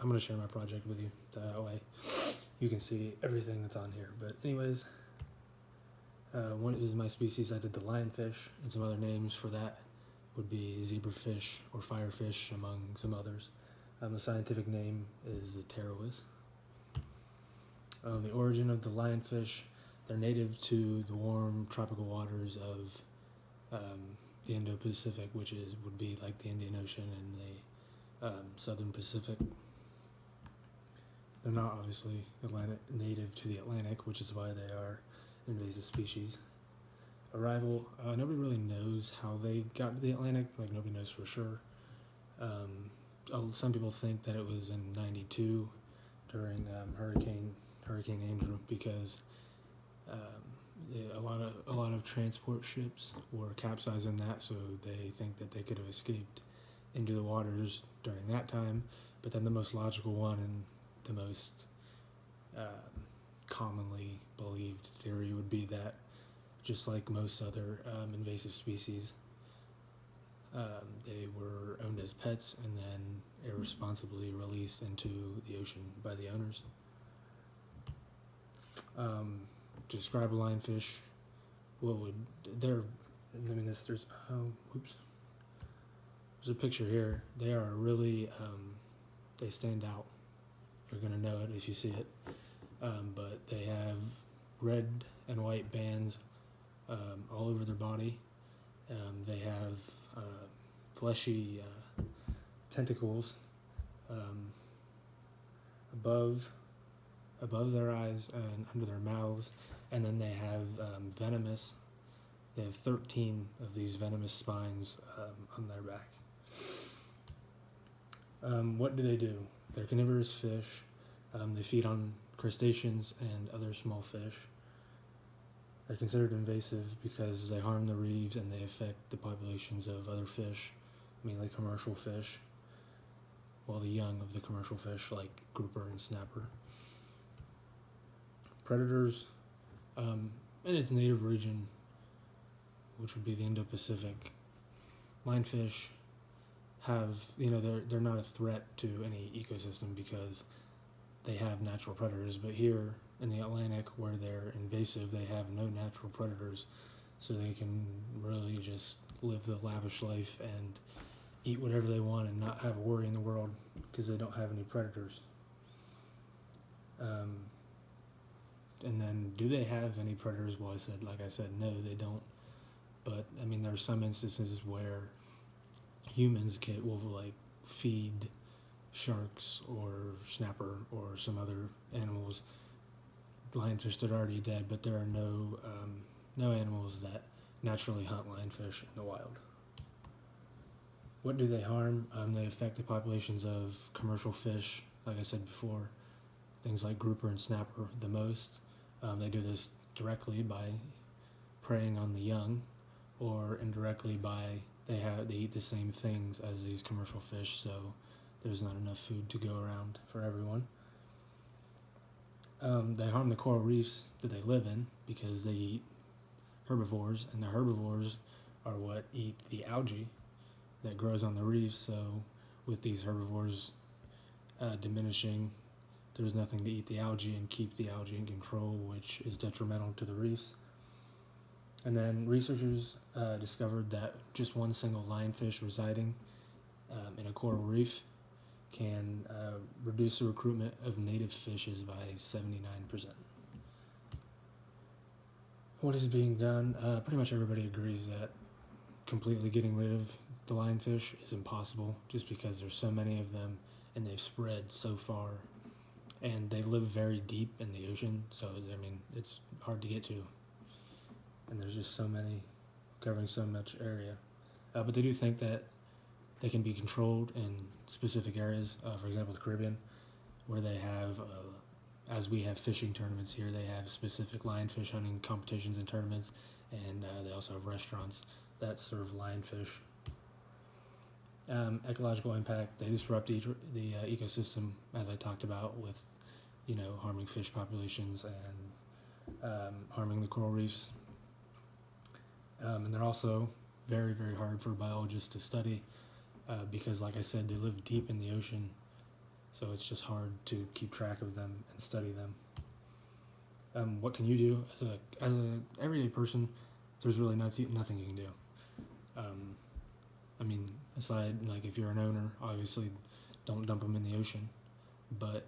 gonna share my project with you. That way, you can see everything that's on here. But anyways, one is my species. I did the lionfish, and some other names for that would be zebrafish or firefish, among some others. The scientific name is the pterois. The origin of the lionfish, they're native to the warm tropical waters of the Indo-Pacific, which would be like the Indian Ocean and the Southern Pacific. They're not obviously native to the Atlantic, which is why they are invasive species. Arrival, nobody really knows how they got to the Atlantic, like nobody knows for sure. Some people think that it was in '92 during Hurricane Andrew, because a lot of transport ships were capsized in that, so they think that they could have escaped into the waters during that time. But then the most logical one and the most commonly believed theory would be that, just like most other invasive species, they were owned as pets and then irresponsibly released into the ocean by the owners. To describe a lionfish, there's a picture here. They are really, they stand out. You're gonna know it if you see it. But they have red and white bands all over their body. They have fleshy tentacles above their eyes and under their mouths, and then they have venomous. They have 13 of these venomous spines on their back. What do? They're carnivorous fish. They feed on crustaceans and other small fish. They're considered invasive because they harm the reefs and they affect the populations of other fish, mainly commercial fish, well, the young of the commercial fish like grouper and snapper. Predators, in its native region, which would be the Indo-Pacific, lionfish they're not a threat to any ecosystem because they have natural predators. But here in the Atlantic, where they're invasive, they have no natural predators, so they can really just live the lavish life and eat whatever they want and not have a worry in the world because they don't have any predators. And then, do they have any predators? Well, like I said, no, they don't. But I mean, there are some instances where humans will like feed sharks or snapper or some other animals lionfish that are already dead, but there are no animals that naturally hunt lionfish in the wild. What do they harm? They affect the populations of commercial fish, like I said before, things like grouper and snapper the most. They do this directly by preying on the young, or indirectly by they eat the same things as these commercial fish, so there's not enough food to go around for everyone. They harm the coral reefs that they live in because they eat herbivores, and the herbivores are what eat the algae that grows on the reefs. So with these herbivores diminishing, there's nothing to eat the algae and keep the algae in control, which is detrimental to the reefs. And then researchers discovered that just one single lionfish residing in a coral reef can reduce the recruitment of native fishes by 79%. What is being done? Pretty much everybody agrees that completely getting rid of the lionfish is impossible, just because there's so many of them and they've spread so far, and they live very deep in the ocean, so I mean it's hard to get to, and there's just so many covering so much area. But they do think that they can be controlled in specific areas, for example the Caribbean, where they have, as we have fishing tournaments here, they have specific lionfish hunting competitions and tournaments, and they also have restaurants that serve lionfish. Ecological impact, they disrupt the ecosystem, as I talked about, with harming fish populations and harming the coral reefs. And they're also very, very hard for biologists to study because, like I said, they live deep in the ocean, So it's just hard to keep track of them and study them. What can you do as a everyday person? There's really nothing you can do. I mean, aside, like, if you're an owner, obviously don't dump them in the ocean. But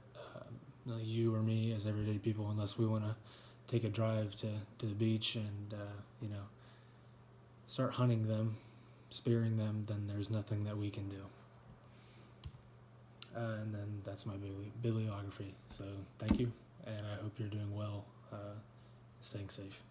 like you or me, as everyday people, unless we want to take a drive to the beach and start hunting them, spearing them, then there's nothing that we can do. And then that's my bibliography. So thank you, and I hope you're doing well, staying safe.